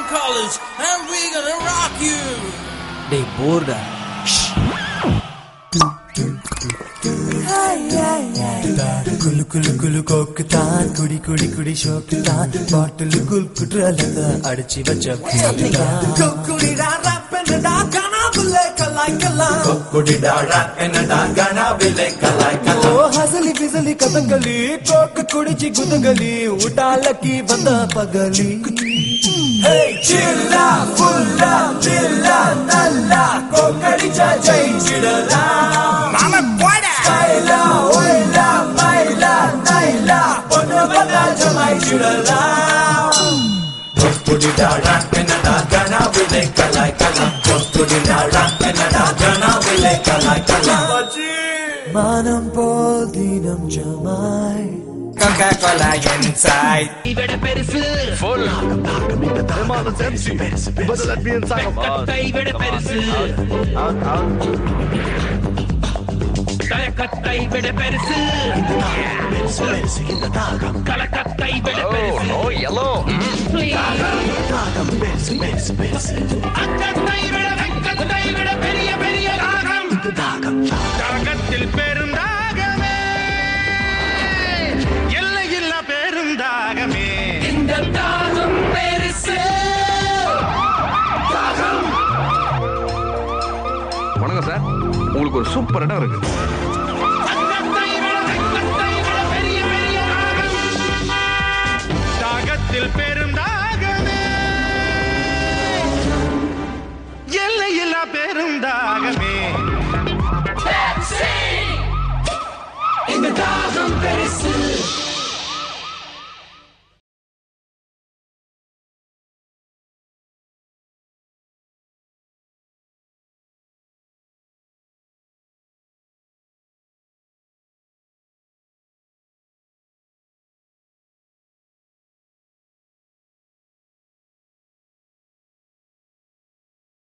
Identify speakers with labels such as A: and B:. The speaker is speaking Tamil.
A: from college and we're gonna rock you.
B: டேய் போர்டா.
C: குலு குலு குலு கோக்குதான் குடி குடி குடி ஷோக்குதான் பாட்டில் குல் குட்ரலதான் அடிச்சு வச்ச குடிடா ரப் என்னடா கனாவில்லை கலாய்க்கலாம் குடிடா ரப் என்னடா கனாவில்லை கலாய்க்கலாம் ஓ ஹசலி பிசலி கதங்களி கோக்கு குடிச்சி குதங்களி உடாலக்கி வந்த பகலி ஹே சில்லா ஃபுல்லா தில்லா நல்லா கோக்கடிச்சா ஜெயிச்சிடலாம் மாமா போடா கைலா ஓய்லா மைலா நைலா பொண்ணு வந்தா ஜமாயிச்சிடலாம் குடிடா ரப் என்னடா கனாவில்லை கலாய்க்கலாம் குடிடா ரப் என்னடா கனாவில்லை கலாய்க்கலாம் மானம் போல் தினம் ஜமாய் Coca-Cola inside.
D: Ibada perusu.
E: Full. Come on, it's empty. You better let me inside.
D: Ibada perusu.
E: Out.
D: Kalakatta ibada perusu.
E: Perusu in the dagam.
D: Kalakatta ibada perusu.
E: Oh, no yellow.
D: Dagam
E: Perusu.
D: Akatta ibada periya dagam.
E: Dagam.
F: Dagatil perundagame. Yella perundagame.
D: Inda dagam perusu. Dagam.
E: வணக்கம் சார், உங்களுக்கு ஒரு சூப்பர் இடம் இருக்கு.
F: தாகத்தில் பெருந்தாகமே எல்லையில்லா பெருந்தாகமே
D: இந்த தாகம் பெருசு